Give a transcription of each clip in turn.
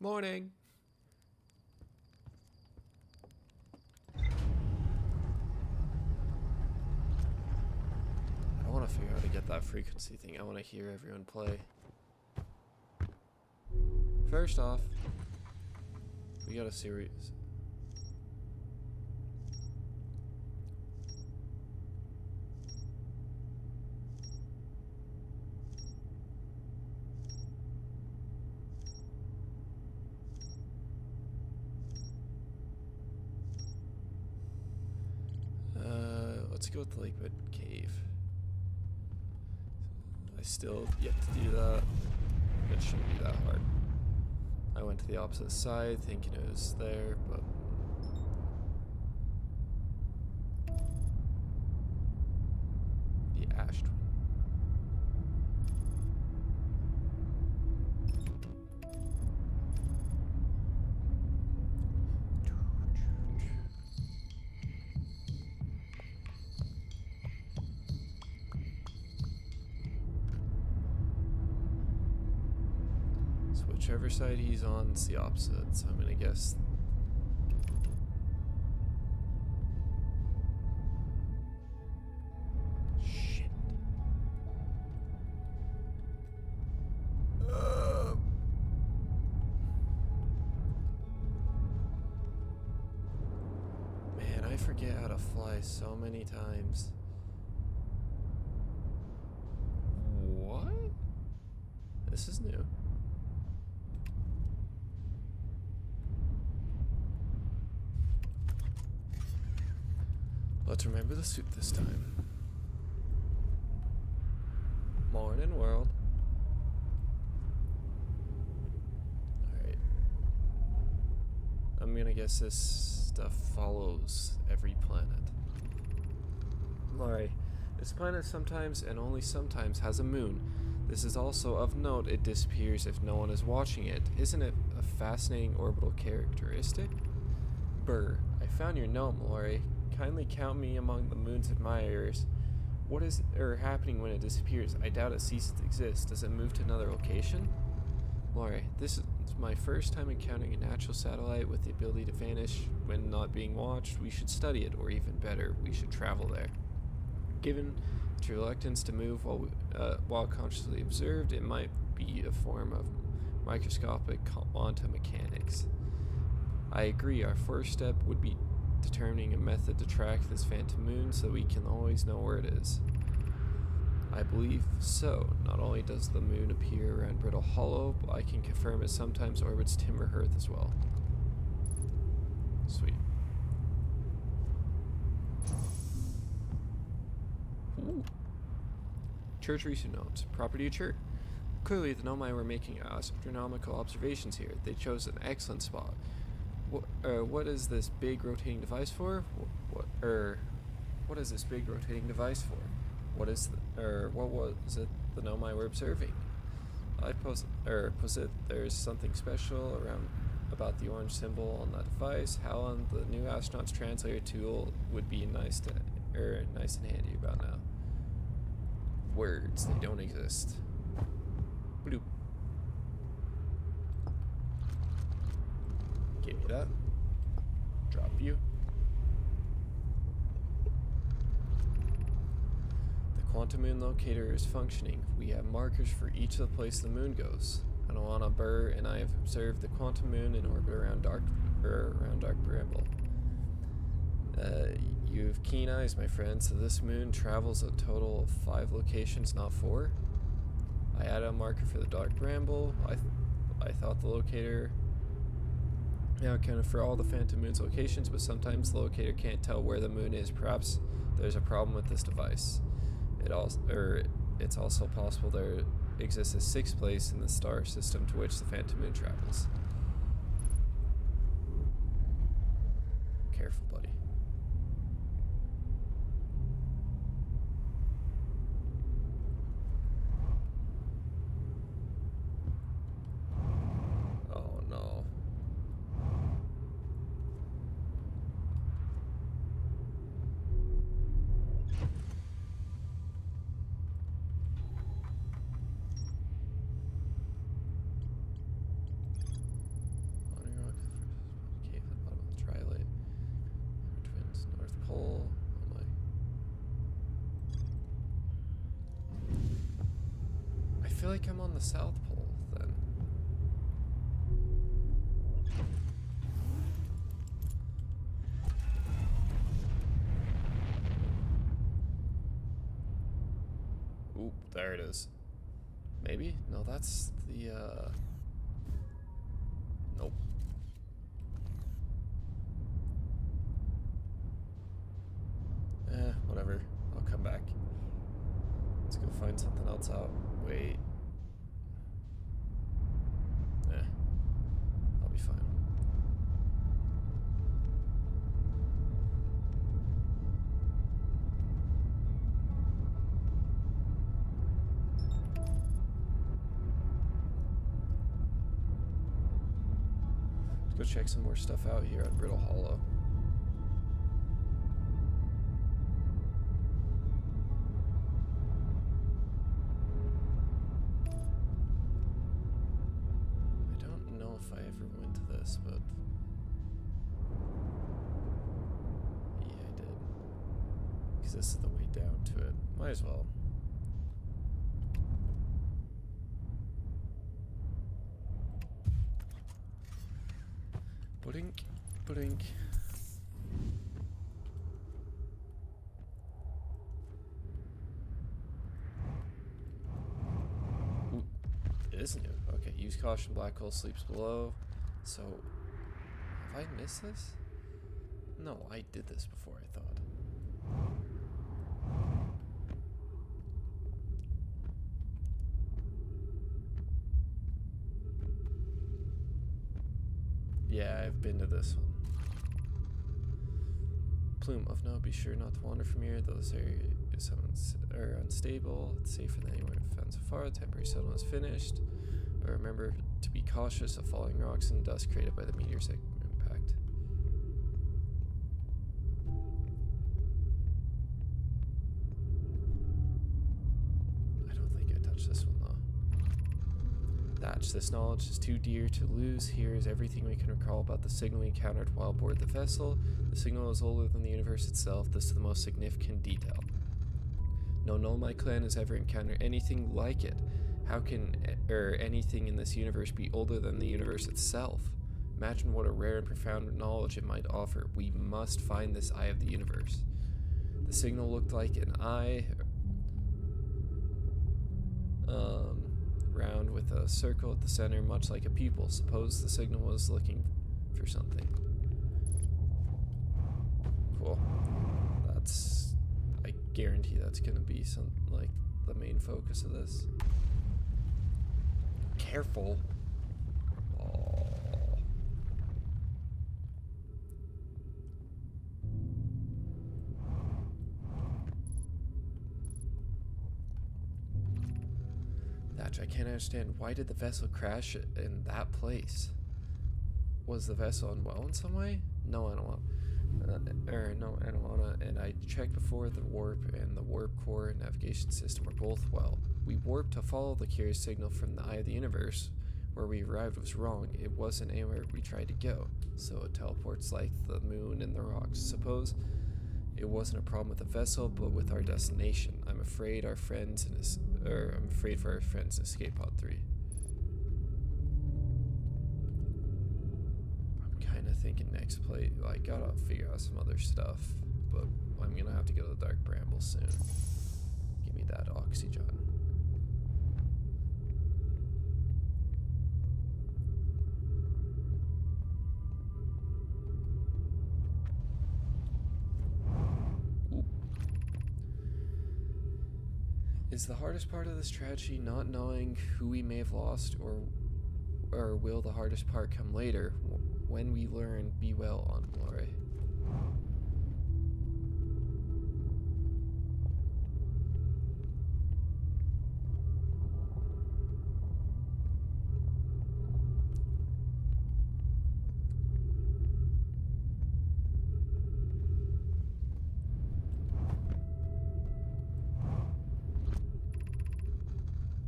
Morning. I want to figure out how to get that frequency thing. I want to hear everyone play. First off, we got a series. Let's go with the Lakebed Cave. I still yet to do that. It shouldn't be that hard. I went to the opposite side thinking it was there, but the ash twin. Whichever side he's on, it's the opposite, so I'm gonna guess. Shit. Man, I forget how to fly so many times. What? This is new. Let's remember the suit this time. Morning, world. Alright. I'm gonna guess this stuff follows every planet. Alright. This planet sometimes and only sometimes has a moon. This is also of note, it disappears if no one is watching it. Isn't it a fascinating orbital characteristic? Burr, I found your note, Mallory. Kindly count me among the moon's admirers. What is happening when it disappears? I doubt it ceases to exist. Does it move to another location? Mallory, this is my first time encountering a natural satellite with the ability to vanish when not being watched. We should study it, or even better, we should travel there. Given its reluctance to move while consciously observed, it might be a form of microscopic quantum mechanics. I agree, our first step would be determining a method to track this phantom moon so we can always know where it is. I believe so. Not only does the moon appear around Brittle Hollow, but I can confirm it sometimes orbits Timber Hearth as well. Sweet. Ooh. Church recent notes. Property of church. Clearly the Nomai were making astronomical observations here. They chose an excellent spot. What is this big rotating device for? What is this big rotating device for? What was it the Nomai were observing? I posit there's something special about the orange symbol on that device. How on the new astronaut's translator tool would be nice and handy about now. Words, they don't exist. Bloop. Give me that. Drop you. The quantum moon locator is functioning. We have markers for each of the places the moon goes. Anoana Burr and I have observed the quantum moon in orbit around Dark Bramble. You have keen eyes, my friend, so this moon travels a total of 5 locations, not 4. I added a marker for the Dark Bramble. I thought the locator accounted for all the phantom moon's locations, but sometimes the locator can't tell where the moon is. Perhaps there's a problem with this device. It's also possible there exists a 6th place in the star system to which the phantom moon travels. Careful, buddy. Oh no. feel like I'm on the South Pole then. Oop, there it is. Maybe? No, that's the, nope. Whatever. I'll come back. Let's go find something else out. Wait. I'll be fine. Let's go check some more stuff out here on Brittle Hollow. If I ever went to this, but yeah, I did, because this is the way down to it. Might as well. Blink, blink. Ooh, it is new. Okay, use caution, black hole sleeps below. So, have I missed this? No, I did this before, I thought. Yeah, I've been to this one. Plume, of note, be sure not to wander from here. Those areas are unstable. It's safer than anyone found so far. Temporary settlement is finished. But remember to be cautious of falling rocks and dust created by the meteor's impact. I don't think I touched this one though. Thatch, this knowledge is too dear to lose. Here is everything we can recall about the signal we encountered while aboard the vessel. The signal is older than the universe itself. This is the most significant detail. No Nomai clan has ever encountered anything like it. How can anything in this universe be older than the universe itself? Imagine what a rare and profound knowledge it might offer. We must find this eye of the universe. The signal looked like an eye, round with a circle at the center, much like a pupil. Suppose the signal was looking for something. Cool. I guarantee that's gonna be some, like, the main focus of this. Careful. Oh. Thatch, I can't understand. Why did the vessel crash in that place? Was the vessel unwell in some way? No, I don't want. No, I don't wanna. And I checked before. The warp and the warp core and navigation system were both well. We warped to follow the curious signal from the eye of the universe. Where we arrived was wrong. It wasn't anywhere we tried to go. So it teleports like the moon and the rocks. Suppose it wasn't a problem with the vessel, but with our destination. I'm afraid for our friends in Escape Pod 3. I'm kind of thinking next play, I gotta figure out some other stuff, but I'm gonna have to go to the Dark Bramble soon. Give me that oxygen. Is the hardest part of this tragedy not knowing who we may have lost, or will the hardest part come later, when we learn Be Well on Glory?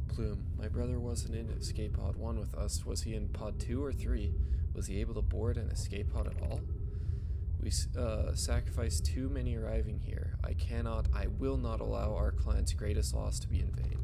Plume, my brother wasn't in Escape Pod 1 with us. Was he in Pod 2 or 3? Was he able to board an Escape Pod at all? We sacrificed too many arriving here. I will not allow our clan's greatest loss to be in vain.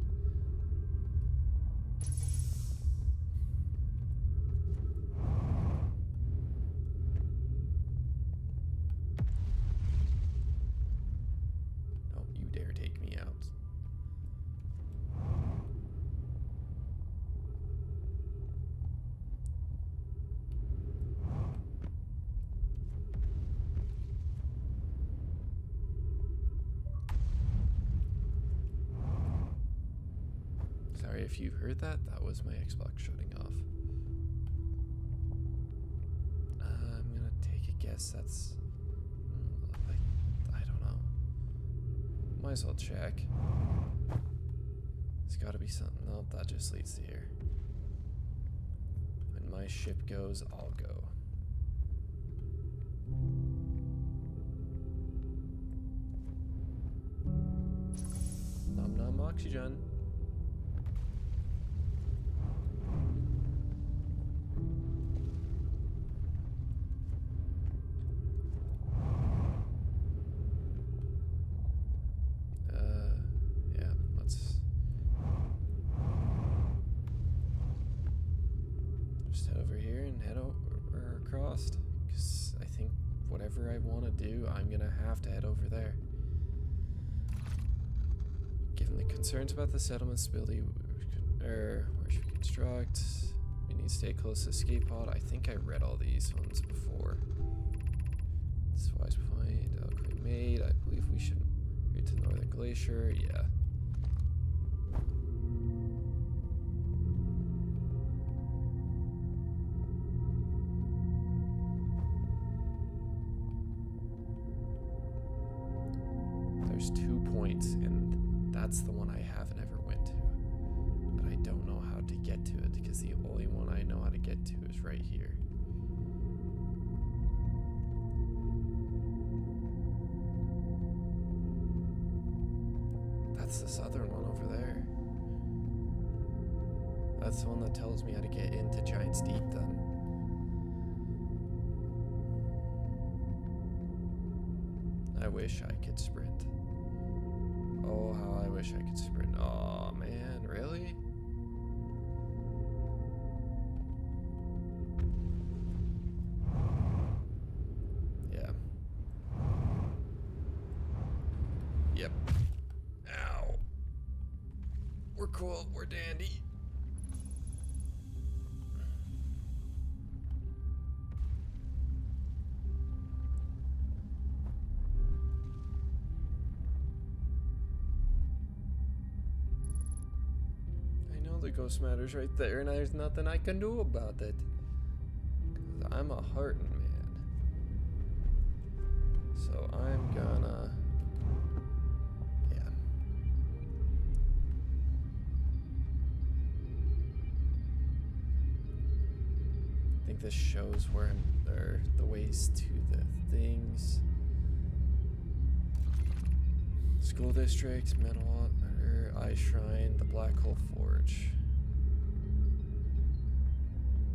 Sorry if you heard that. That was my Xbox shutting off. I'm gonna take a guess that's... I don't know. Might as well check. There's gotta be something. Nope, that just leads to here. When my ship goes, I'll go. Nom nom oxygen. Yeah, let's just head over here and head over across, because I think whatever I want to do, I'm gonna have to head over there. Given the concerns about the settlement's ability, where should we construct? We need to stay close to the escape pod. I think I read all these ones before. Wise Point, Alcoy Made. I believe we should reach the Northern Glacier. Yeah. There's 2 points, and that's the one I haven't ever went to. But I don't know how to get to it, because the only one I know how to get to is right here. That's the southern one over there. That's the one that tells me how to get into Giant's Deep then. I wish I could sprint. Oh, how I wish I could sprint. Oh man, really? Yeah. Yep. Ow. We're cool, we're dandy. The ghost matter's right there, and there's nothing I can do about it. 'Cause I'm a heartin' man. So I'm gonna... Yeah. I think this shows where the ways to the things. School district, metal, Ice Shrine, the Black Hole Forge.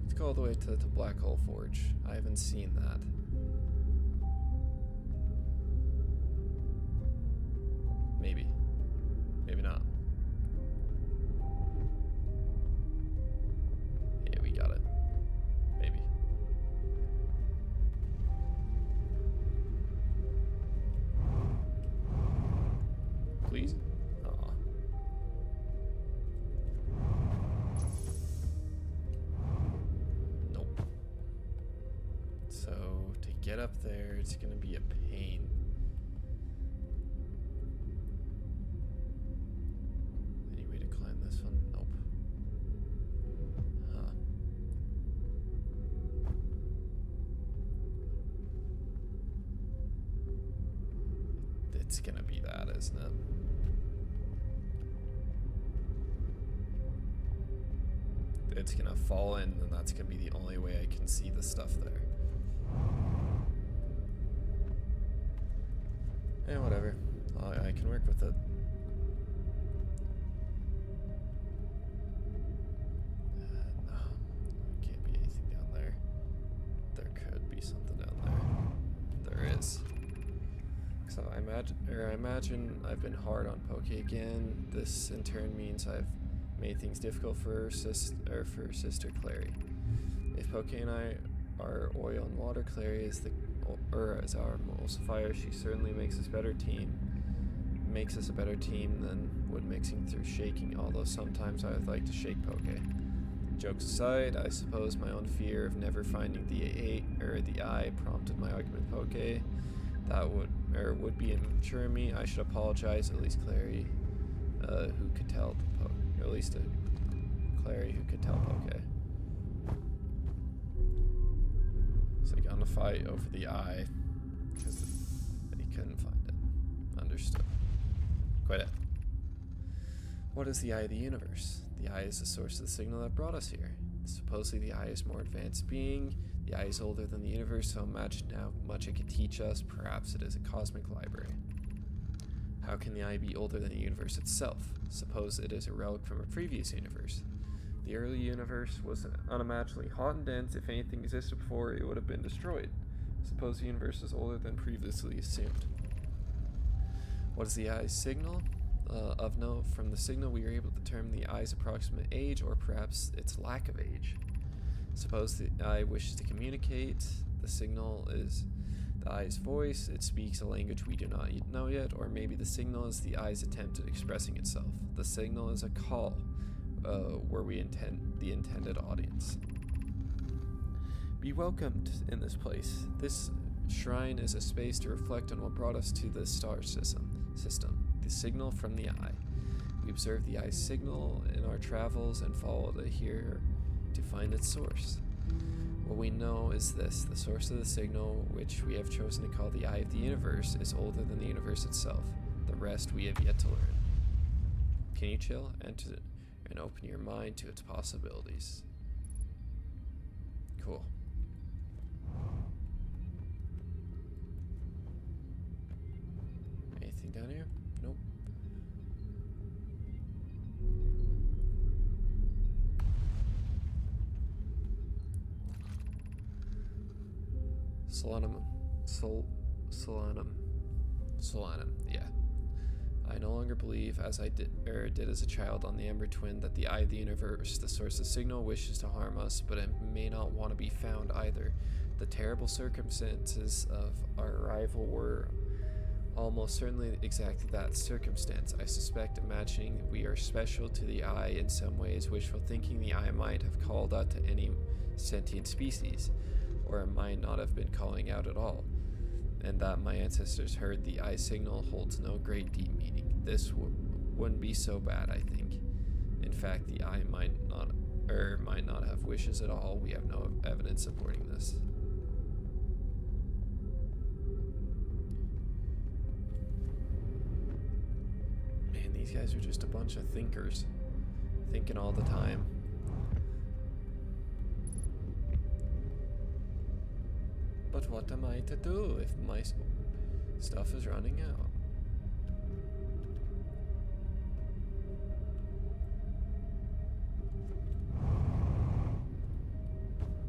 Let's go all the way to the Black Hole Forge. I haven't seen that. Maybe. Maybe not. Yeah, we got it. Maybe. Please? Aw. Nope. So, to get up there, it's gonna be a pain. Any way to climb this one? Nope. Huh. It's gonna be that, isn't it? It's gonna fall in, and that's gonna be the only way I can see the stuff there. Yeah, whatever. I can work with it. No, can't be anything down there. There could be something down there. There is. So I imagine I've been hard on Poke again. This in turn means I've made things difficult for Sister Clary. If Poke and I are oil and water, Clary is as our emulsifier. She certainly makes us a better team than would mixing through shaking, although sometimes I would like to shake Poke. Jokes aside, I suppose my own fear of never finding the eye prompted my argument with Poke. That would be immature in me. I should apologize, at least Clary, who could tell the Poke, or at least Clary who could tell. Okay. So they got in a fight over the eye because they couldn't find it. Understood. Quite it. What is the eye of the universe? The eye is the source of the signal that brought us here. Supposedly the eye is more advanced being. The eye is older than the universe, so imagine how much it could teach us. Perhaps it is a cosmic library. How can the eye be older than the universe itself? Suppose it is a relic from a previous universe. The early universe was unimaginably hot and dense. If anything existed before, it would have been destroyed. Suppose the universe is older than previously assumed. What is the eye's signal? Of note, from the signal we are able to determine the eye's approximate age, or perhaps its lack of age. Suppose the eye wishes to communicate. The signal is the eye's voice. It speaks a language we do not know yet, or maybe the signal is the eye's attempt at expressing itself. The signal is a call, where we intend the intended audience. Be welcomed in this place. This shrine is a space to reflect on what brought us to the star system. The signal from the eye. We observe the eye's signal in our travels and follow it here to find its source. What we know is this: the source of the signal, which we have chosen to call the eye of the universe, is older than the universe itself. The rest we have yet to learn. Can you chill? Enter and open your mind to its possibilities. Cool. Anything down here? Nope. Solanum, yeah. I no longer believe, as I did as a child on the Ember Twin, that the eye of the universe, the source of signal, wishes to harm us, but it may not want to be found either. The terrible circumstances of our arrival were almost certainly exactly that circumstance. I suspect imagining we are special to the eye in some ways, wishful thinking the eye might have called out to any sentient species, or it might not have been calling out at all, and that my ancestors heard the eye signal holds no great deep meaning. This wouldn't be so bad, I think. In fact, the eye might not have wishes at all. We have no evidence supporting this. Man, these guys are just a bunch of thinkers, thinking all the time. But what am I to do if my stuff is running out?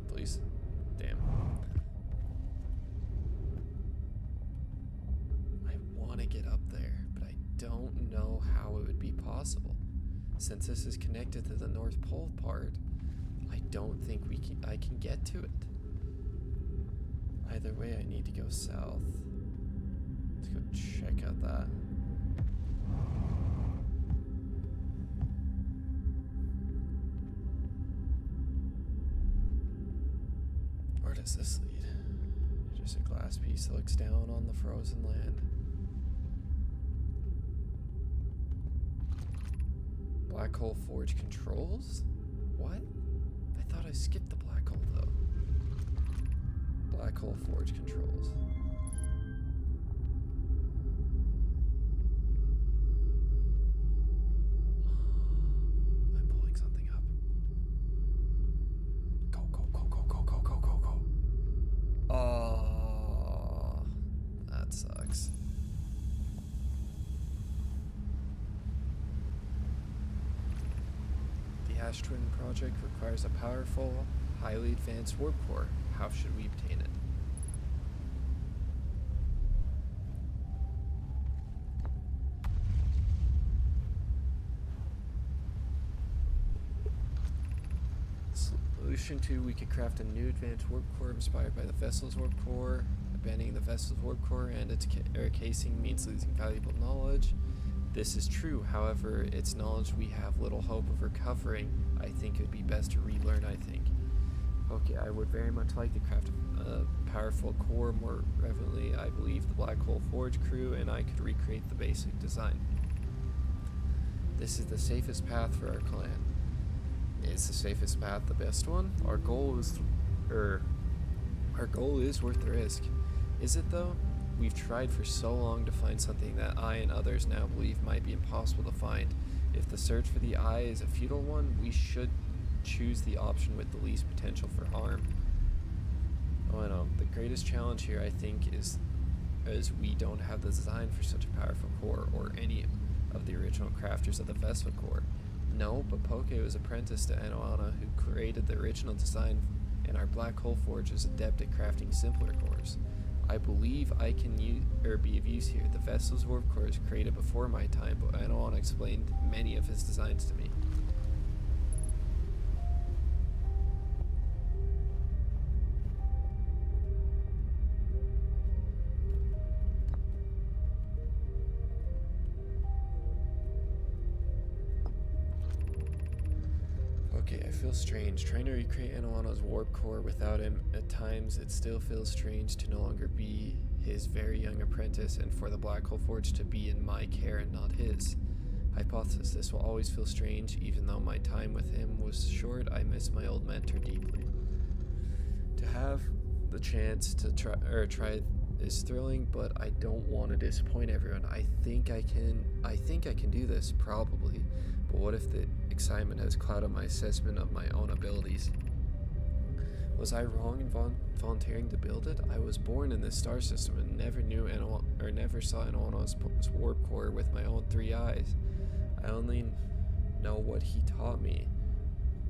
Please. Damn. I want to get up there, but I don't know how it would be possible. Since this is connected to the North Pole part, I don't think I can get to it. Either way, I need to go south. Let's go check out that. Where does this lead? Just a glass piece that looks down on the frozen land. Black hole forge controls? What? I thought I skipped the black hole though. Black hole forge controls. I'm pulling something up. Go, go, go, go, go, go, go, go, go. Oh, that sucks. The Ash Twin project requires a powerful, highly advanced warp core. How should we obtain it? Solution 2, we could craft a new advanced warp core inspired by the vessel's warp core. Abandoning the vessel's warp core and its casing means losing valuable knowledge. This is true, however, it's knowledge we have little hope of recovering. I think it would be best to relearn, I think. Okay, I would very much like to craft a powerful core. More relevantly, I believe the Black Hole Forge crew and I could recreate the basic design. This is the safest path for our clan. Is the safest path the best one? Er, our goal is worth the risk. Is it though? We've tried for so long to find something that I and others now believe might be impossible to find. If the search for the eye is a futile one, we should choose the option with the least potential for harm. Oh, I know. The greatest challenge here, I think, is we don't have the design for such a powerful core, or any of the original crafters of the vessel core. No, but Poke was apprenticed to Anoana, who created the original design, and our black hole forge is adept at crafting simpler cores. I believe I can be of use here. The vessel's warp core is created before my time, but Anoana explained many of his designs to me. Okay, I feel strange. Trying to recreate Anoana's warp core without him, at times it still feels strange to no longer be his very young apprentice, and for the Black Hole Forge to be in my care and not his. Hypothesis, this will always feel strange. Even though my time with him was short, I miss my old mentor deeply. To have the chance to try is thrilling, but I don't want to disappoint everyone. I think I can do this, probably. But what if the excitement has clouded my assessment of my own abilities? Was I wrong in volunteering to build it? I was born in this star system and never saw Anoana's warp core with my own 3 eyes. I only know what he taught me.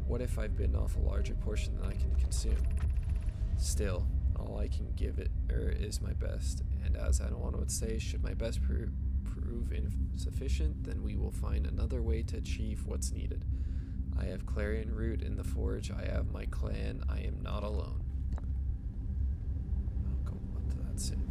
What if I've bitten off a larger portion than I can consume? Still, all I can give it is my best, and as Anoana would say, should my best prove insufficient, then we will find another way to achieve what's needed. I have Clarion Root in the Forge, I have my clan, I am not alone. I'll go on to that soon.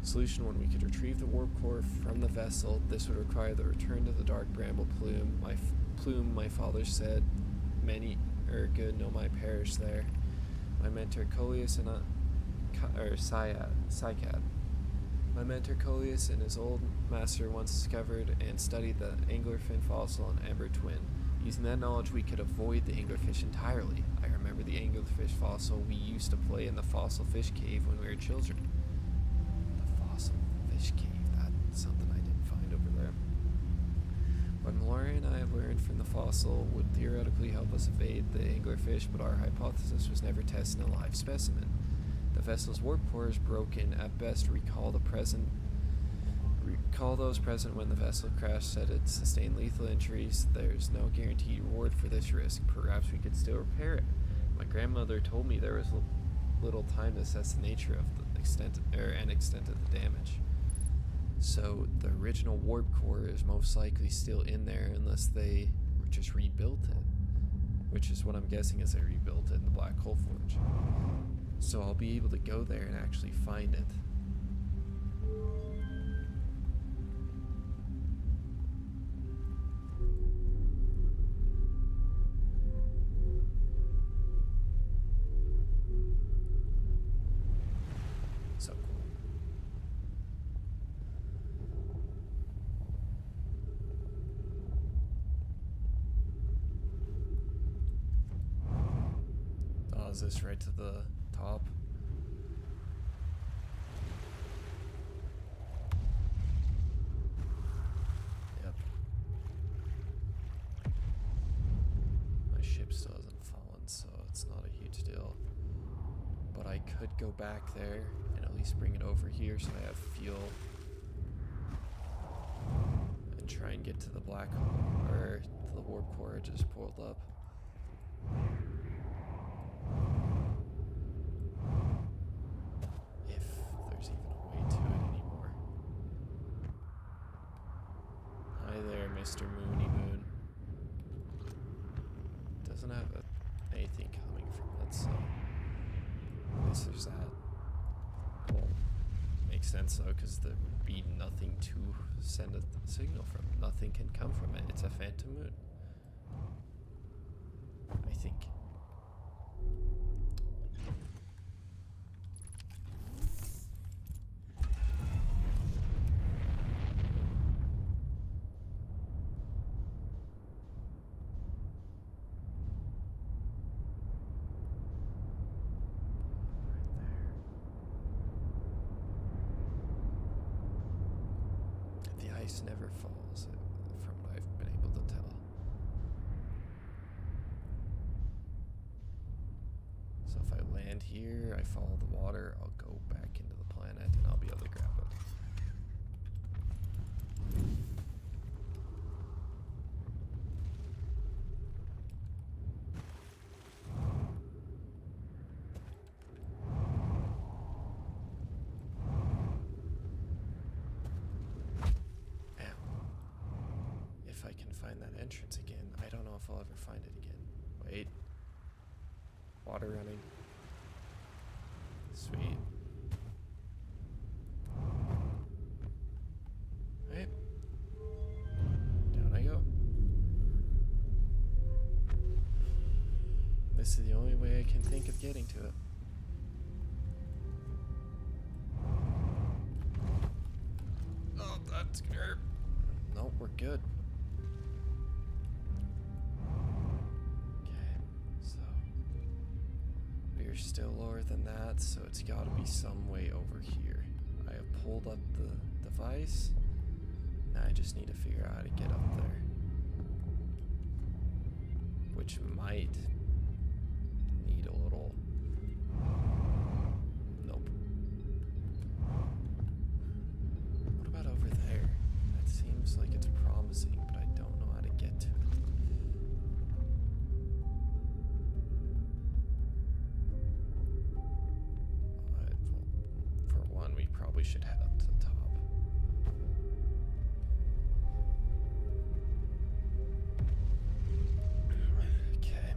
Solution 1, we could retrieve the warp core from the vessel. This would require the return to the Dark Bramble Plume. My father said, many good know my parish there. My mentor Coleus and Psycat. My mentor Coleus and his old master once discovered and studied the anglerfin fossil and ember twin. Using that knowledge, we could avoid the anglerfish entirely. I remember the anglerfish fossil. We used to play in the fossil fish cave when we were children. The fossil fish cave, that's something I didn't find over there. What Mallory and I have learned from the fossil would theoretically help us evade the anglerfish, but our hypothesis was never tested in a live specimen. The vessel's warp core is broken. At best, recall those present when the vessel crashed said it sustained lethal injuries. There's no guaranteed reward for this risk. Perhaps we could still repair it. My grandmother told me there was little time to assess the nature of the extent of the damage. So the original warp core is most likely still in there unless they just rebuilt it, which is what I'm guessing is they rebuilt it in the Black Hole Forge. So I'll be able to go there and actually find it. So cool. Oh, is this right to the top? Yep. My ship still hasn't fallen, so it's not a huge deal. But I could go back there and at least bring it over here so I have fuel. And try and get to the black hole, or to the warp core I just pulled up. There's even a way to it anymore. Hi there, Mr. Moony Moon. Doesn't have anything coming from it, so at least there's that. Well, makes sense though, because there would be nothing to send a signal from. Nothing can come from it. It's a phantom moon, I think. ice never falls, from what I've been able to tell. So if I land here, I follow the water, I'll go back into the planet and I'll be able to grab it. If I can find that entrance again, I don't know if I'll ever find it again. Wait. Water running. Sweet. Right. Down I go. This is the only way I can think of getting to it. Oh, that's gonna hurt. Nope, we're good. Still lower than that, so it's got to be some way over here. I have pulled up the device. Now I just need to figure out how to get up there. Which might need a little... Nope. What about over there? That seems like it's promising, but I don't know how to get to it. We should head up to the top. Okay.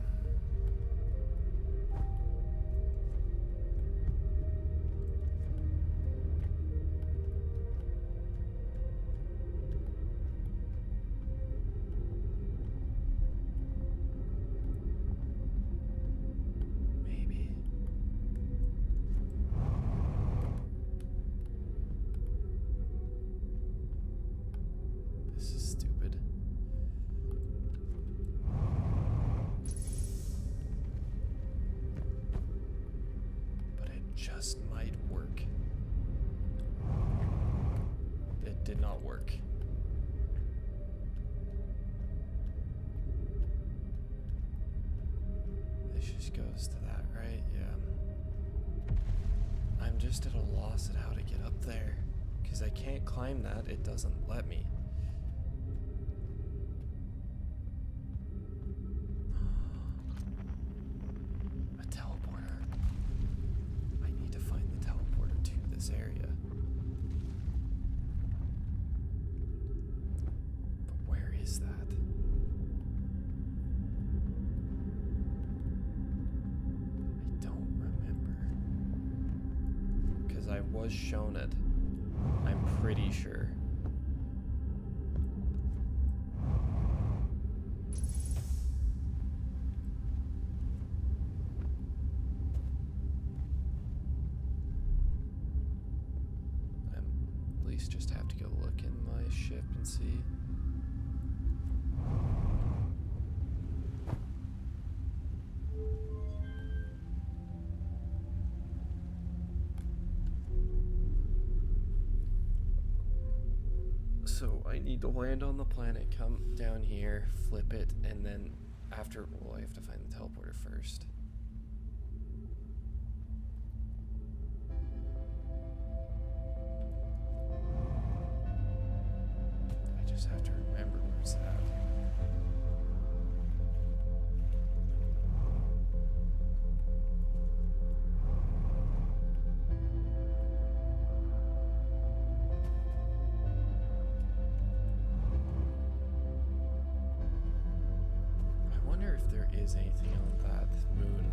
Just might work. It did not work. This just goes to that, right? Yeah. I'm just at a loss at how to get up there. Because I can't climb that, it doesn't let me. Area. But where is that? I don't remember. Because I was shown it. I'm pretty sure. Just have to go look in my ship and see. So I need to land on the planet, come down here, flip it, and then after, well, I have to find the teleporter first. Just have to remember where it's at. I wonder if there is anything on that moon.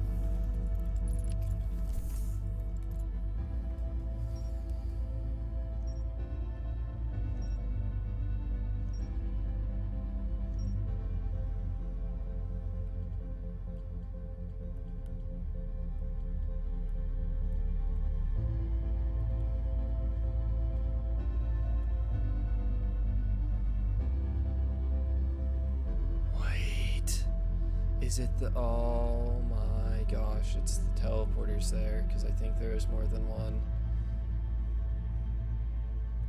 Is it the... Oh my gosh, it's the teleporters there, because I think there is more than one.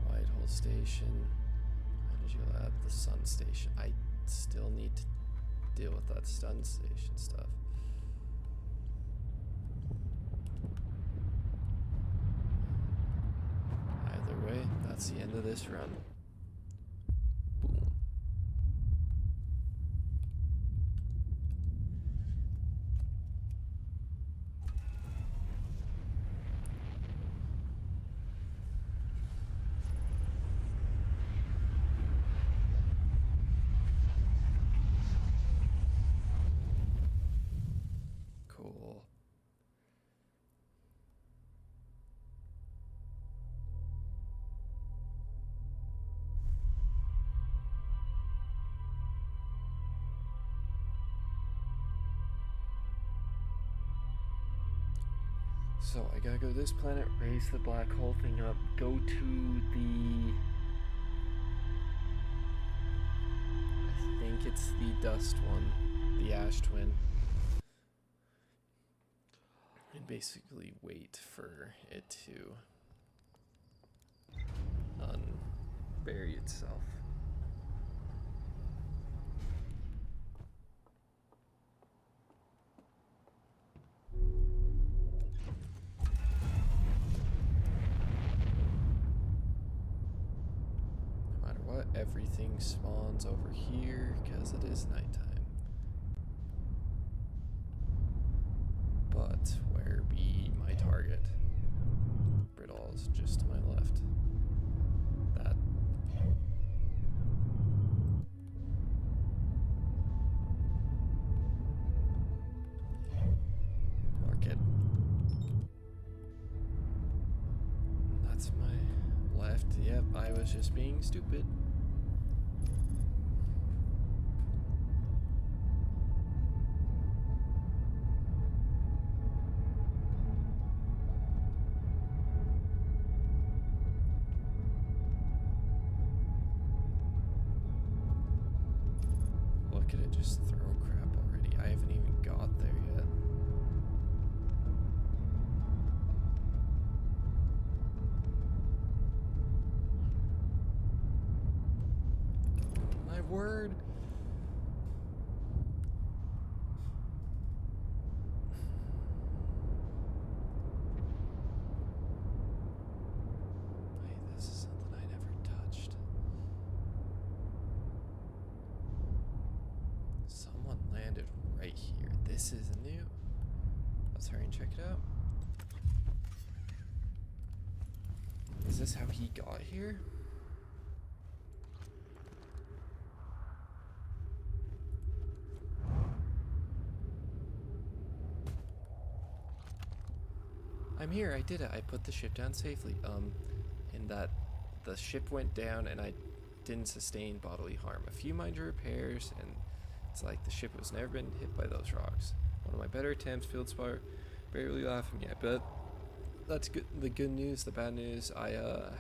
Whitehall Station. Energy lab, the sun station. I still need to deal with that sun station stuff. Either way, that's the end of this run. Boom. Cool. So I gotta go to this planet, raise the black hole thing up, go to the... I think it's the dust one, the ash twin. And basically wait for it to unbury itself. No matter what, everything spawns over here because it is nighttime. But where be my target? Britall's just to my left. That. Mark it. That's my left. Yep, I was just being stupid. Look at it just throw crap already. I haven't even got there yet. My word. Wait, this is something I never touched. Someone landed right here. This is new. Let's hurry and check it out. Is this how he got here? I'm here, I did it. I put the ship down safely. In that the ship went down and I didn't sustain bodily harm. A few minor repairs, and it's like the ship has never been hit by those rocks. One of my better attempts, Field Spire, barely laughing at, but that's good. The good news, the bad news, I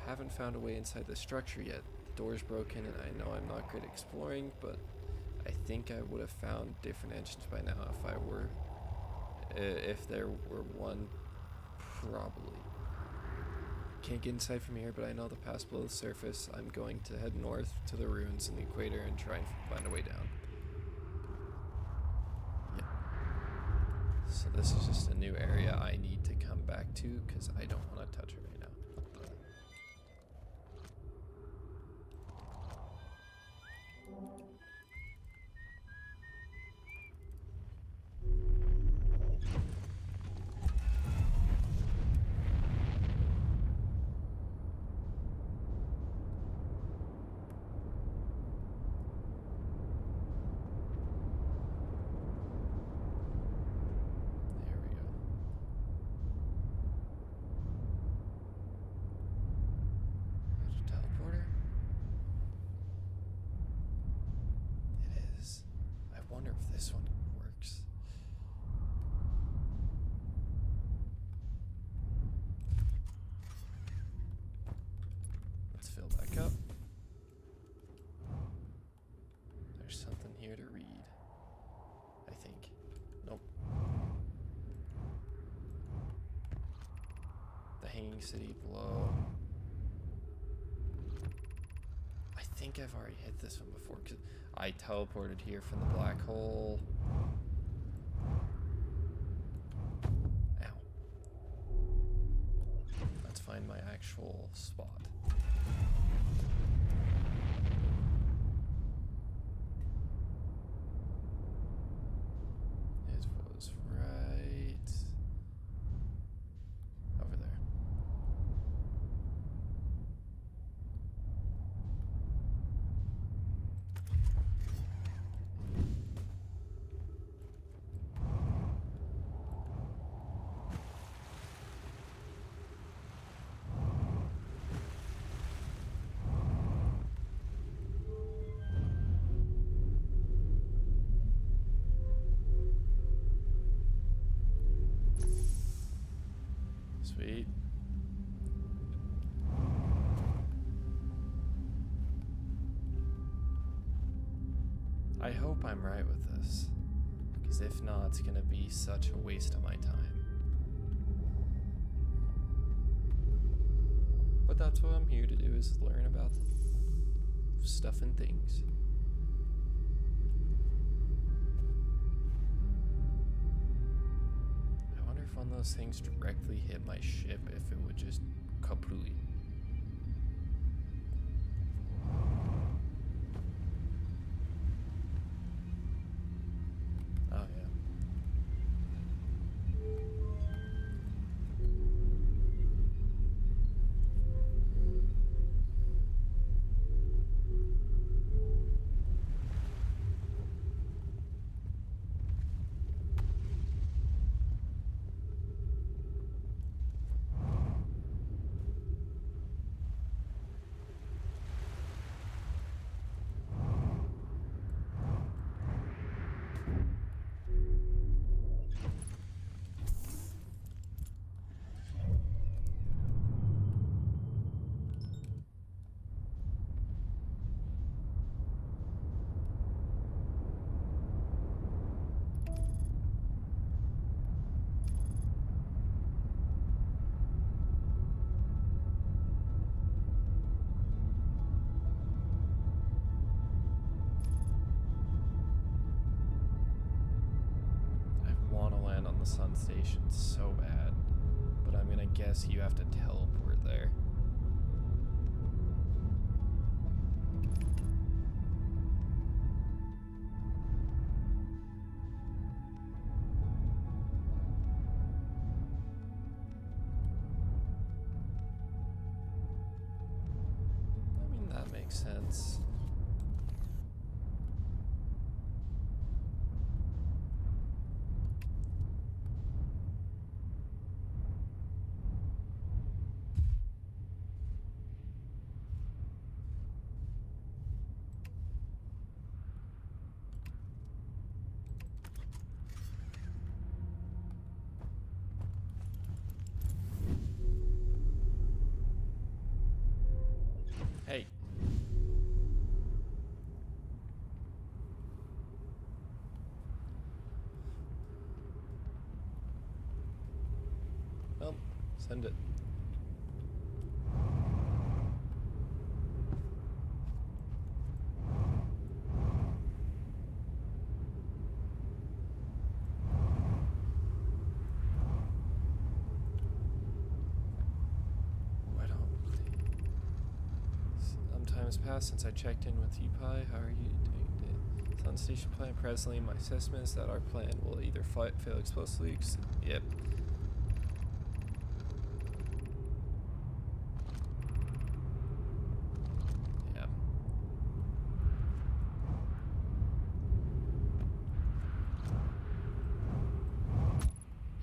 haven't found a way inside the structure yet. The door's broken, and I know I'm not great at exploring, but I think I would have found different engines by now if there were one. Probably. Can't get inside from here, but I know the pass below the surface. I'm going to head north to the ruins and the equator and try and find a way down. Yeah. So this is just a new area I need to come back to because I don't want to touch it right now. What the? This one works. Let's fill back up. There's something here to read. I think. Nope. The hanging city below. I think I've already hit this one before because I teleported here from the black hole. Ow. Let's find my actual spot. It was right over there. Sweet. I hope I'm right with this, because if not, it's gonna be such a waste of my time. But that's what I'm here to do, is learn about stuff and things. I wonder if one of those things directly hit my ship, if it would just kapooey. Oh yeah. Sun station so bad, but I'm gonna guess you have to teleport there. I mean, that makes sense. Hey. Well, send it. Time's passed since I checked in with you, Pi. How are you doing? Sun station plan. Presently, my assessment is that our plan will either fail explosively. Yep. Yeah.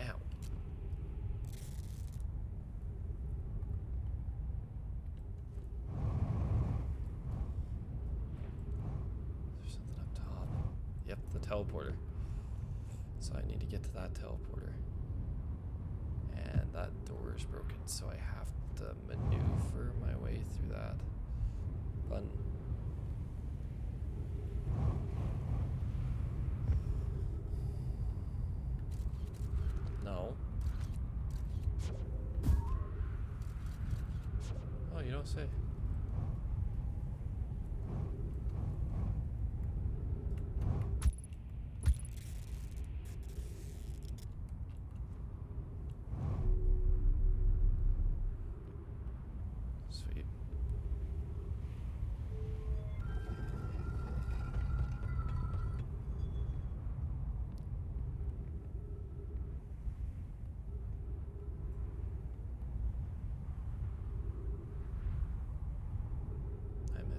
Ow. Yep, the teleporter. So I need to get to that teleporter. And that door is broken, so I have to maneuver my way through that. Fun. No. Oh, you don't say.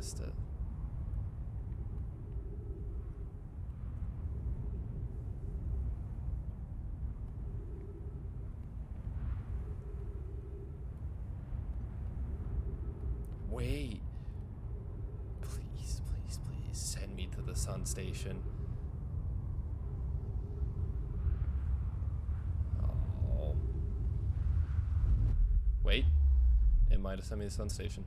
missed it. Wait. Please, please, please send me to the sun station. Oh. Wait. It might have sent me to the sun station.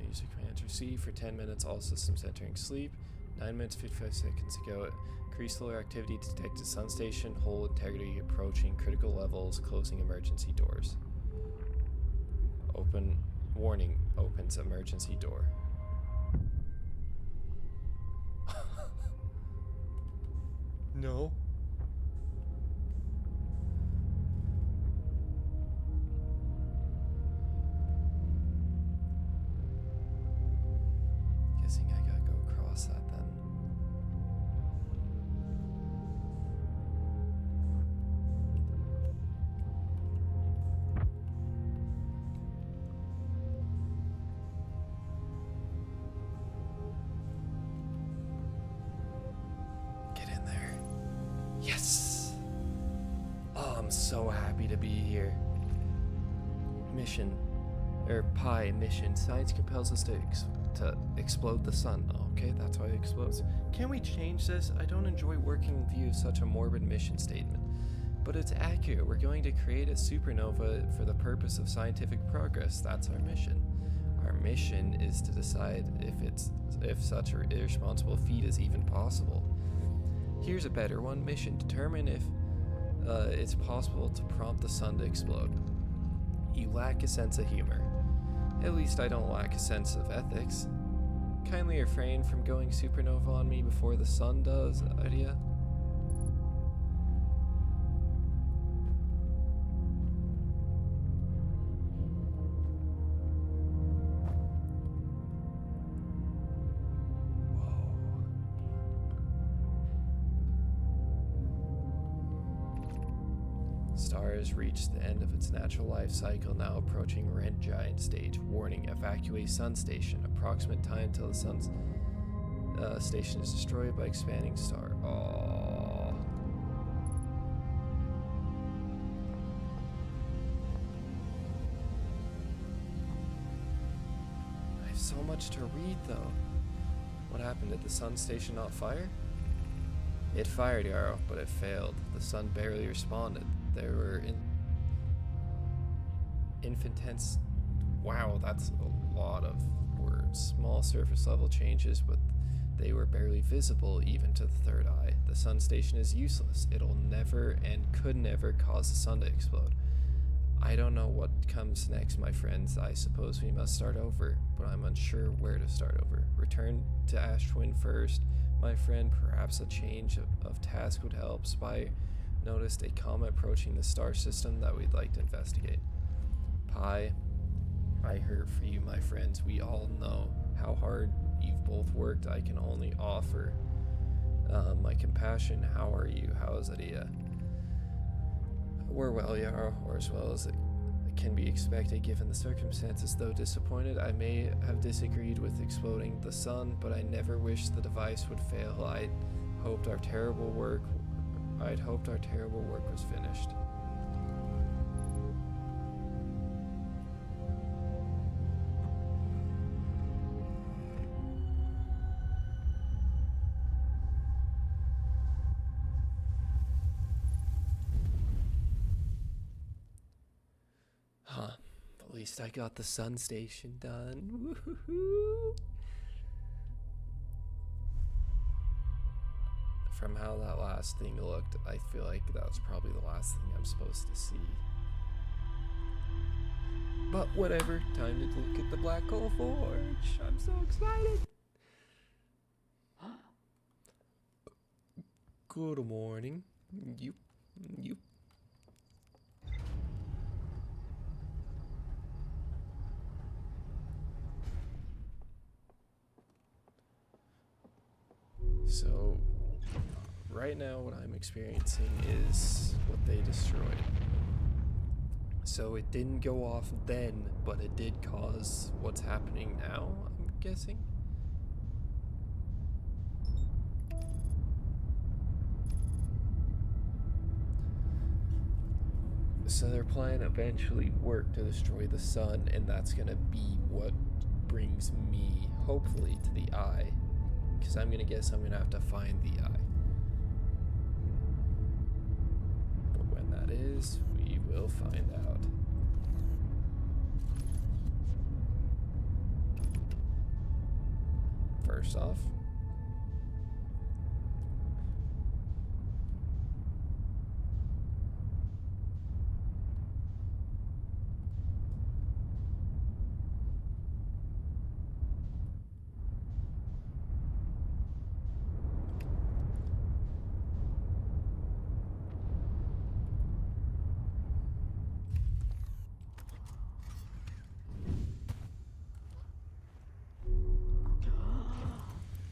User commands receive for 10 minutes, all systems entering sleep. 9 minutes 55 seconds ago, increased solar activity detected sun station, hull integrity approaching critical levels, closing emergency doors. Open, warning, opens emergency door. No. Guessing I gotta go across that then. Get in there. Yes! Oh, I'm so happy to be here. Mission. Pi mission. Science compels us to explode the sun. Okay, that's why it explodes. Can we change this? I don't enjoy working with you, such a morbid mission statement. But it's accurate. We're going to create a supernova for the purpose of scientific progress. That's our mission. Our mission is to decide if such an irresponsible feat is even possible. Here's a better one. Mission. Determine if it's possible to prompt the sun to explode. You lack a sense of humor. At least I don't lack a sense of ethics. Kindly refrain from going supernova on me before the sun does, idea. Star has reached the end of its natural life cycle, now approaching red giant stage. Warning, evacuate sun station. Approximate time till the sun's station is destroyed by expanding star. Aww. I have so much to read though. What happened? Did the sun station not fire? It fired, Yarrow, but it failed. The sun barely responded. There were infinites. Wow, that's a lot of words. Small surface level changes, but they were barely visible even to the third eye. The sun station is useless. It'll never and could never cause the sun to explode. I don't know what comes next, my friends. I suppose we must start over, but I'm unsure where to start over. Return to Ash Twin first, my friend. Perhaps a change of task would help. Spy noticed a comet approaching the star system that we'd like to investigate. Pi, I hurt for you, my friends. We all know how hard you've both worked. I can only offer my compassion. How are you? How is Adia? We're well, Yarrow, or as well as it can be expected given the circumstances. Though disappointed, I may have disagreed with exploding the sun, but I never wished the device would fail. I'd hoped our terrible work was finished. Huh. At least I got the sun station done. Woohoo! From how that last thing looked, I feel like that was probably the last thing I'm supposed to see. But whatever, time to look at the Black Hole Forge. I'm so excited. Good morning. You. right now what I'm experiencing is what they destroyed. So it didn't go off then, but it did cause what's happening now, I'm guessing. So their plan eventually worked to destroy the sun, and that's gonna be what brings me, hopefully, to the eye. Because I'm gonna guess I'm gonna have to find the eye. But when that is, we will find out. First off,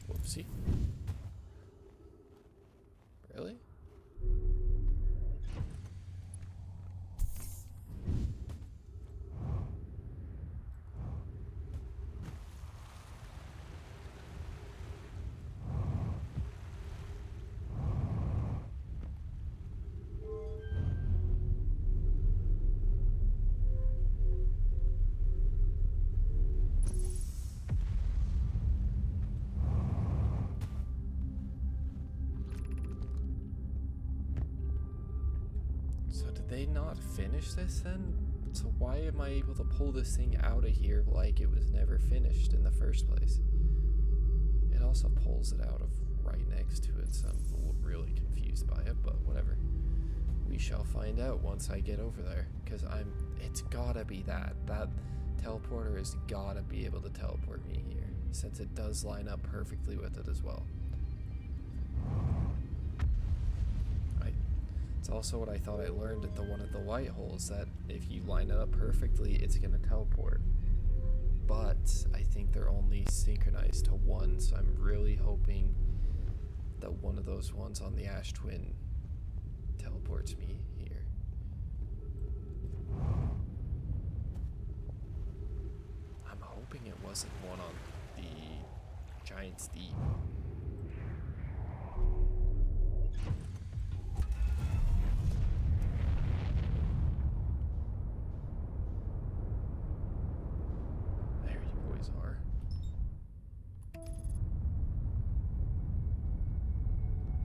whoopsie. Really? So did they not finish this then? So why am I able to pull this thing out of here like it was never finished in the first place? It also pulls it out of right next to it, so I'm really confused by it, but whatever. We shall find out once I get over there, because it's gotta be that. That teleporter has gotta be able to teleport me here, since it does line up perfectly with it as well. It's also what I thought I learned at the one at the white holes, that if you line it up perfectly, it's gonna teleport. But I think they're only synchronized to one, so I'm really hoping that one of those ones on the Ash Twin teleports me here. I'm hoping it wasn't one on the Giant's Deep.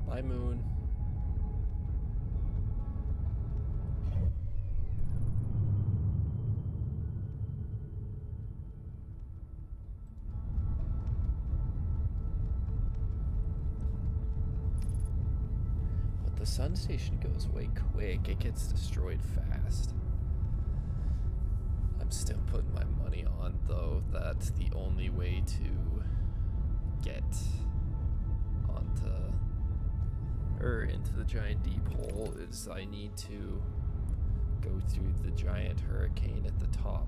Bye, Moon. But the sun station goes away quick. It gets destroyed fast. I'm still putting my money on, though, that the only way to get onto into the giant deep hole is I need to go through the giant hurricane at the top.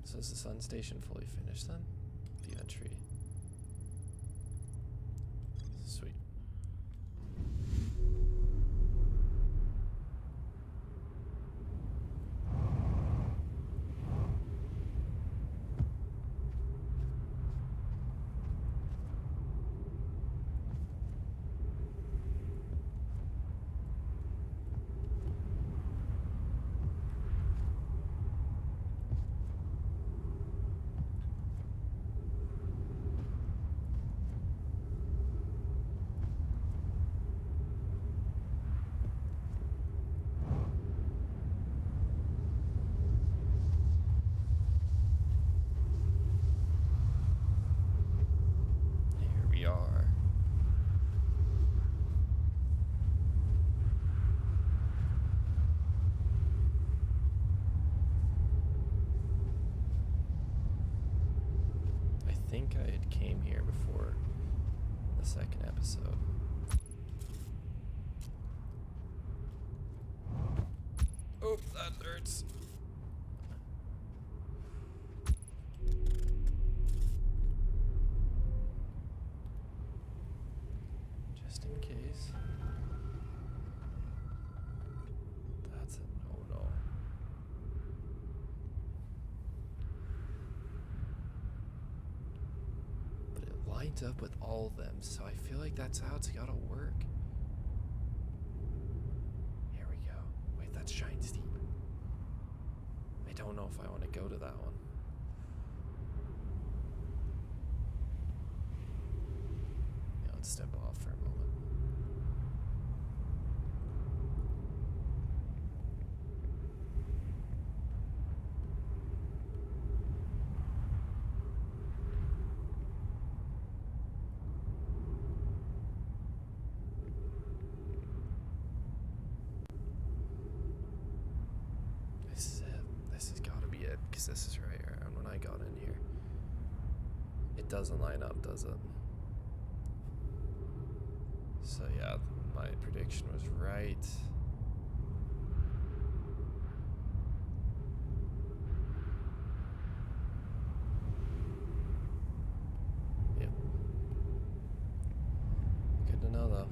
So is the sun station fully finished then? The entry. Sweet. think I had came here before the second episode. Oh, that hurts. Just in case. That's a no-no. But it lines up with all of them, so I feel like that's how it's gotta work. Here we go. Wait, that's Shine Steep. I don't know if I want to go to that one. Yeah, let's step off for a moment. This is it. This has got to be it, because this is right around when I got in here. It doesn't line up, does it? So yeah, my prediction was right. Yep. Good to know though.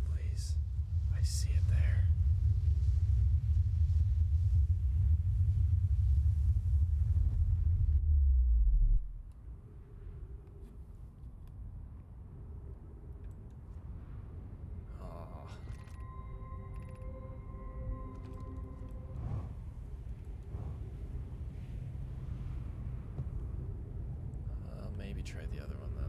Please. I see it there. Oh. Maybe try the other one then.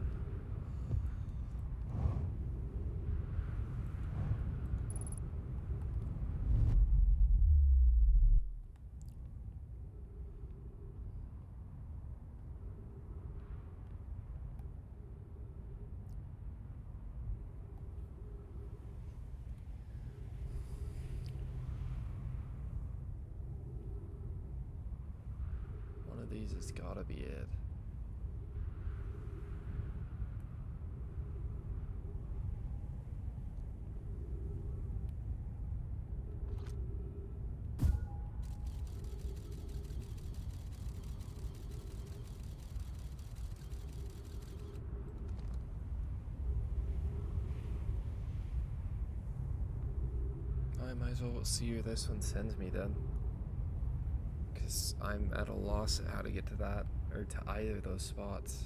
One of these has gotta be it. I might as well see where this one sends me then. Because I'm at a loss at how to get to that, or to either of those spots.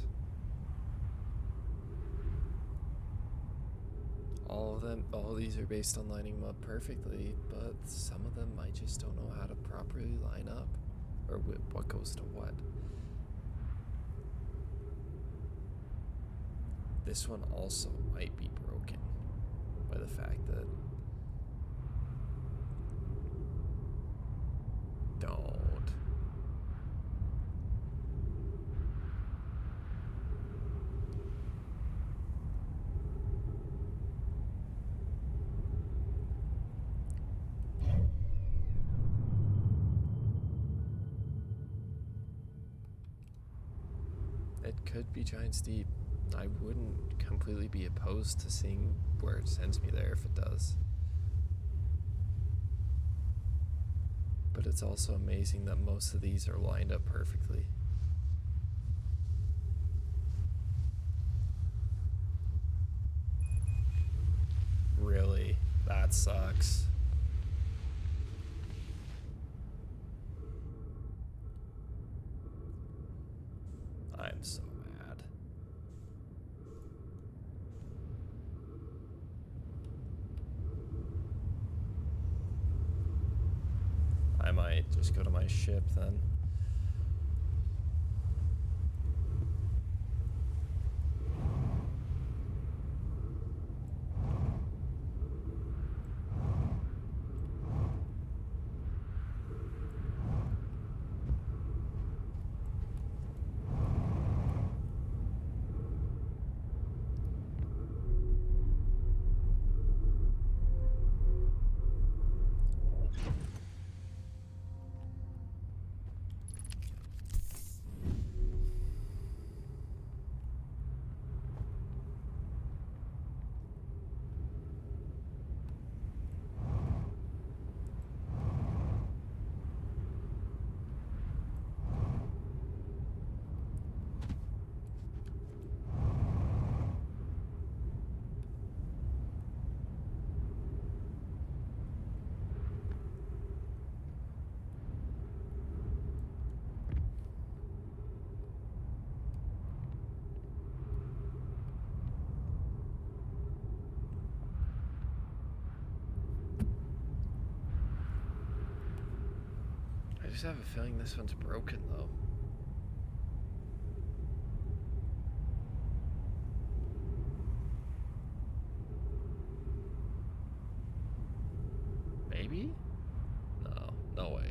All of these are based on lining them up perfectly, but some of them I just don't know how to properly line up, or what goes to what. This one also might be broken by the fact that don't. It could be Giant Steep. I wouldn't completely be opposed to seeing where it sends me there if it does. But it's also amazing that most of these are lined up perfectly. Really? That sucks. might just go to my ship then. I just have a feeling this one's broken though. Maybe? No, no way.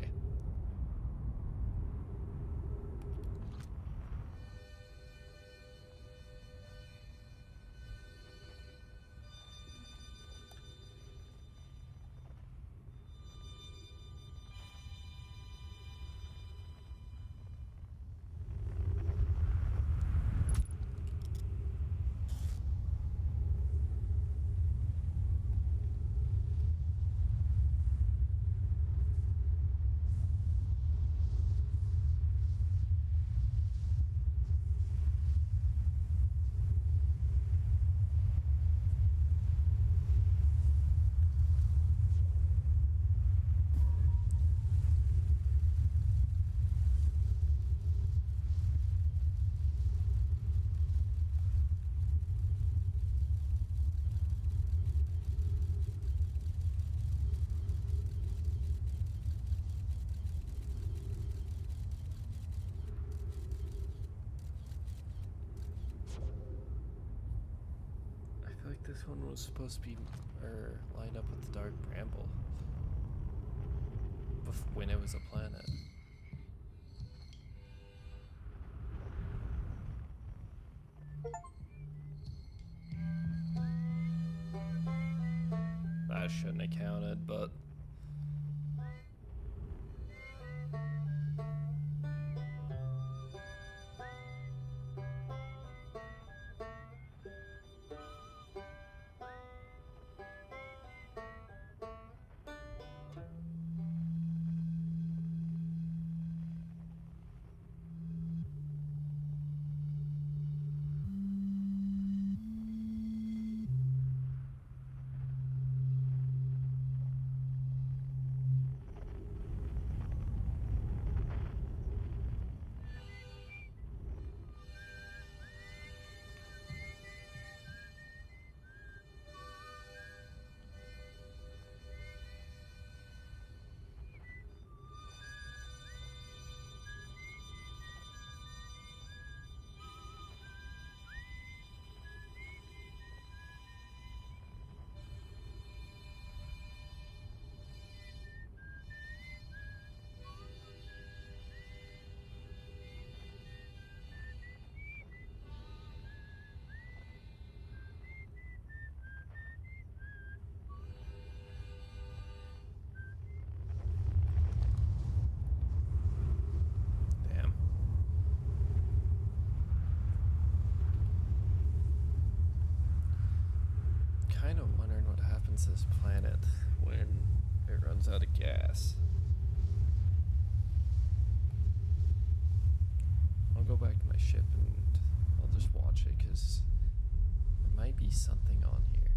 This one was supposed to be, lined up with the Dark Bramble when it was a planet. That shouldn't have counted, but kind of wondering what happens to this planet when it runs out of gas. I'll go back to my ship and I'll just watch it because there might be something on here.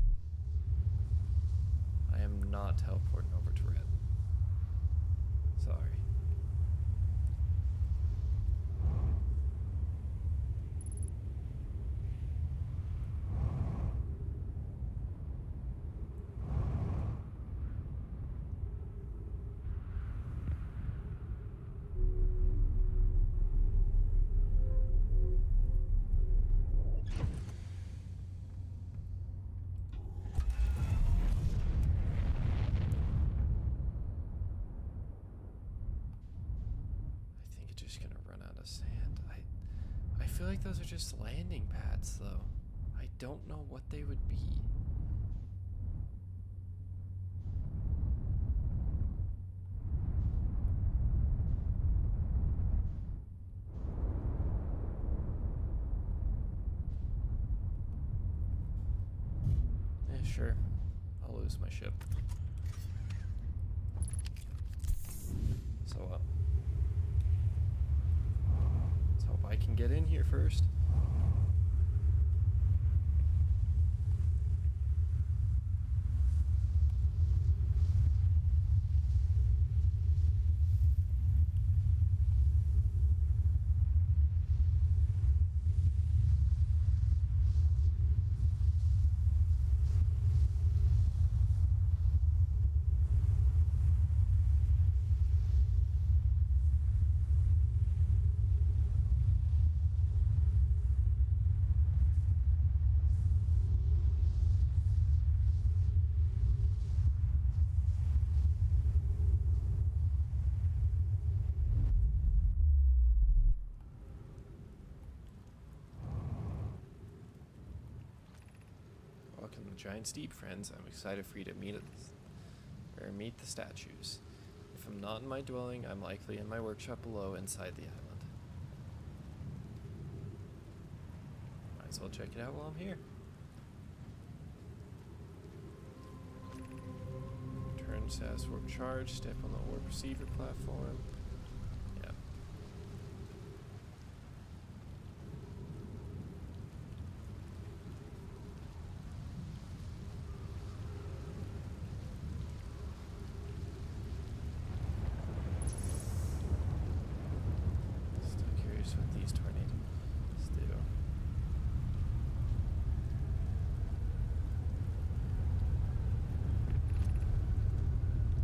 I am not teleporting over to Red. Sorry. just gonna run out of sand. I feel like those are just landing pads, though. I don't know what they would be. Yeah, sure. I'll lose my ship. So, let's hope I can get in here first. Welcome to Giant Steep, friends. I'm excited for you to meet the statues. If I'm not in my dwelling, I'm likely in my workshop below inside the island. Might as well check it out while I'm here. Turn SAS warp charge, step on the warp receiver platform. Yeah. Still curious what these tornadoes do.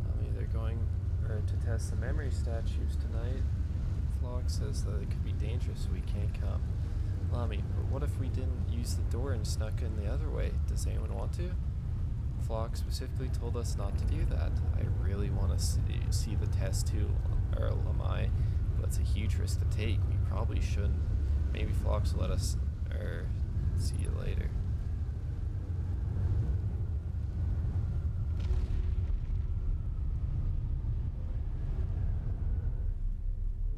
I'm either going to test the memory statues tonight. Flock says that it could be dangerous, so we can't come. Lami, but what if we didn't use the door and snuck in the other way? Does anyone want to? Flock specifically told us not to do that. I really want to see the test too, or Lamai, but it's a huge risk to take. We probably shouldn't. Maybe Flocks will let us, see you later.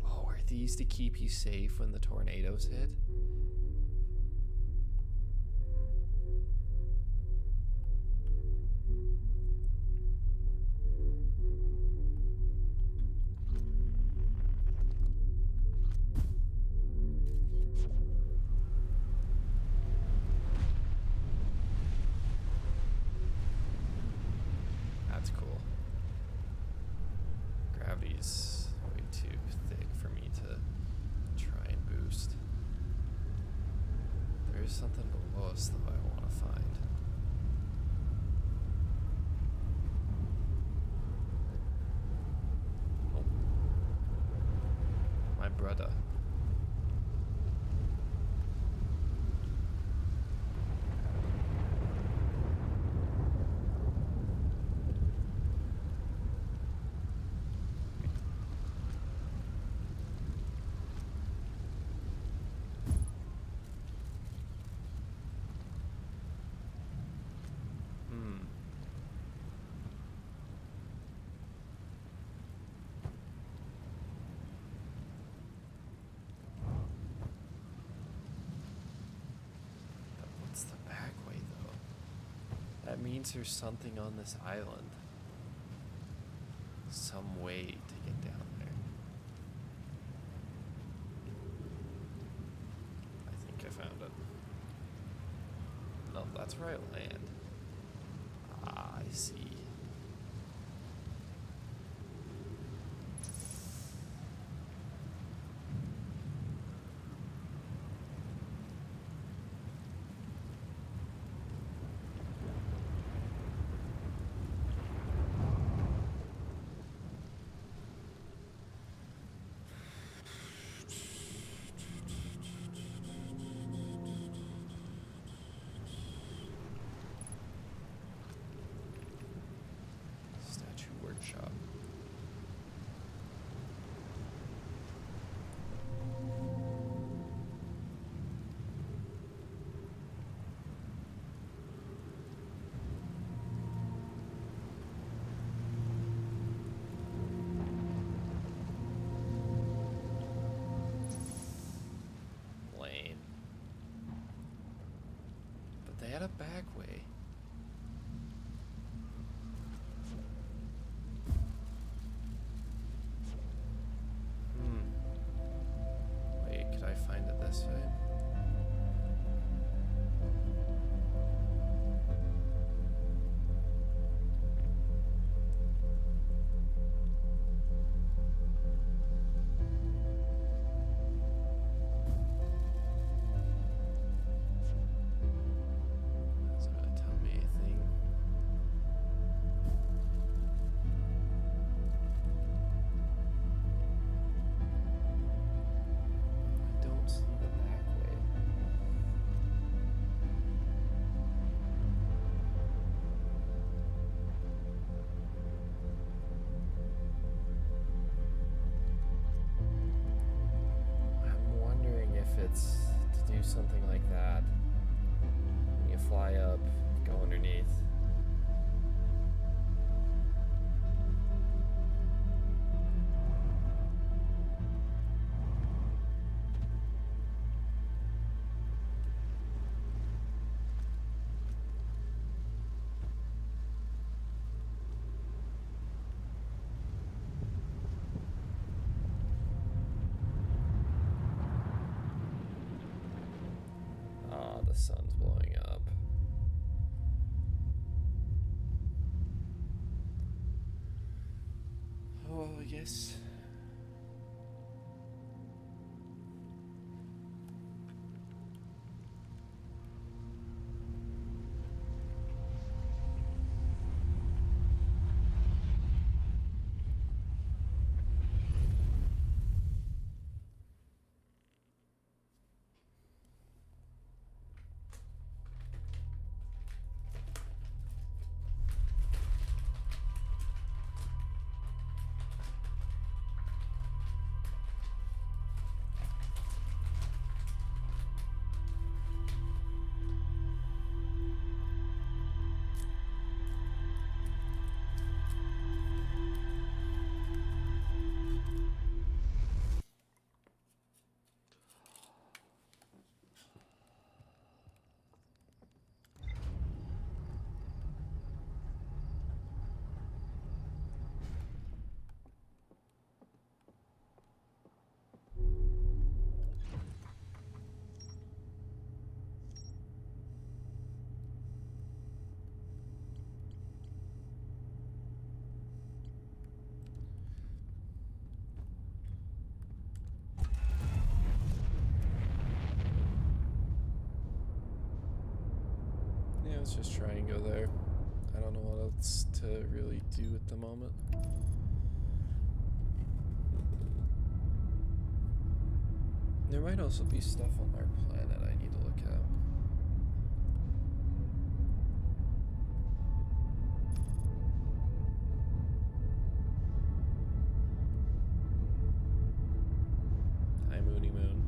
Oh, are these to keep you safe when the tornadoes hit? That's cool. Gravity's way too thick for me to try and boost. There is something below us though I want to find. Oh. My brother. What's the back way though? That means there's something on this island. Some way to get down there. I think I found it. No, that's where I land. Ah, I see. a back way? Wait, could I find it this way? Doesn't really tell me anything. I don't see the back way. I'm wondering if it's to do something like that. When you fly up, go underneath. Ah, the sun's blowing up. Oh, yes. Yeah, let's just try and go there. I don't know what else to really do at the moment. There might also be stuff on our planet I need to look at. Hi, Moony Moon.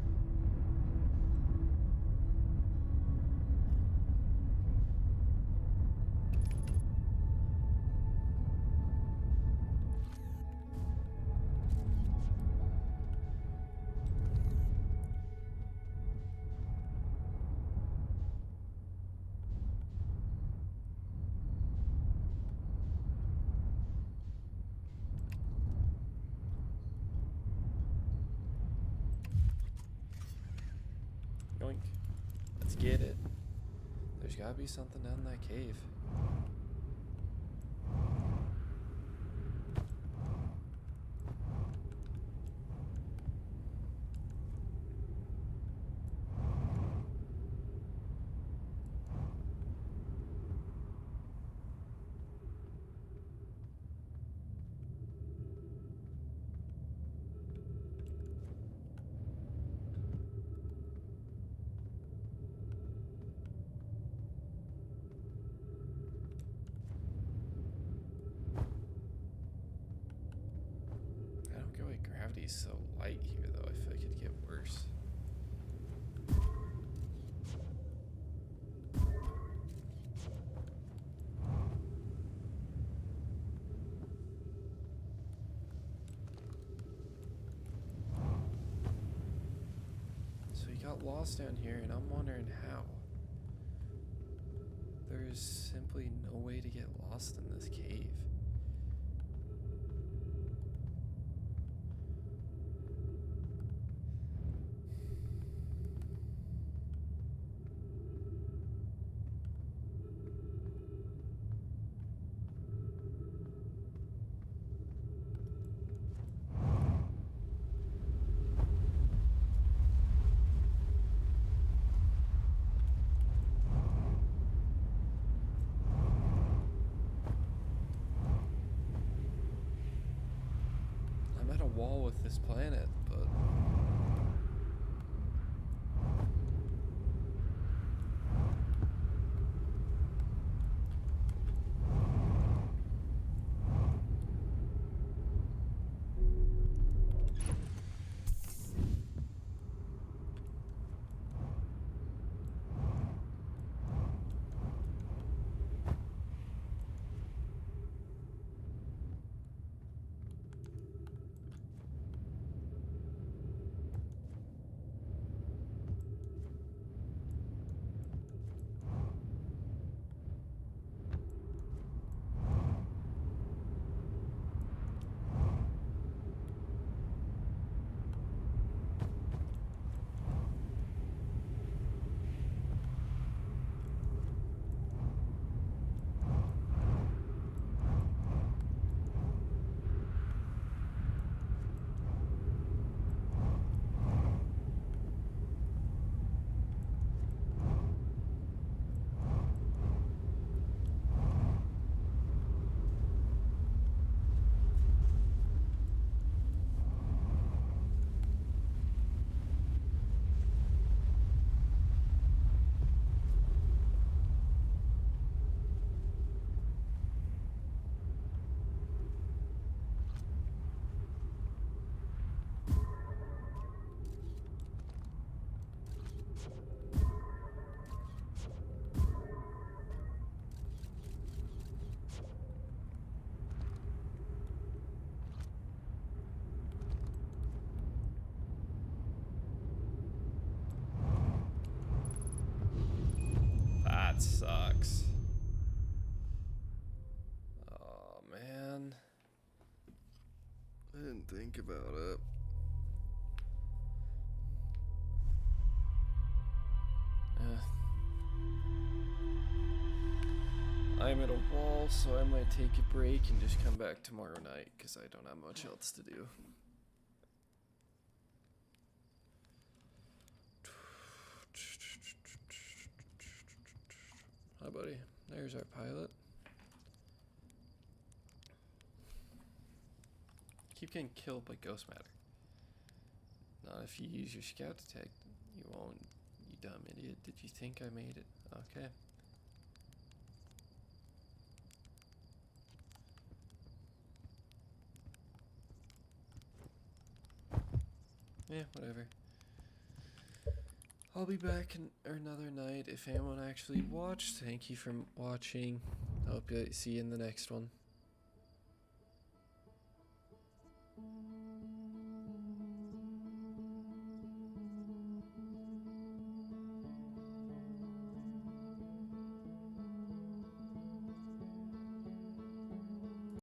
Yoink. Let's get it. There's gotta be something down in that cave. Gravity's so light here, though. I feel like it'd get worse. So he got lost down here, and I'm wondering how. there is simply no way to get lost in this cave. I'm at a wall with this planet, but that sucks. Oh man. I didn't think about it. I'm at a wall, so I might take a break and just come back tomorrow night because I don't have much else to do. Hi, buddy. There's our pilot. Keep getting killed by ghost matter. Not if you use your scout detect. You won't, you dumb idiot. Did you think I made it? Okay. Yeah, whatever. I'll be back another night if anyone actually watched. Thank you for watching. Hope I see you in the next one.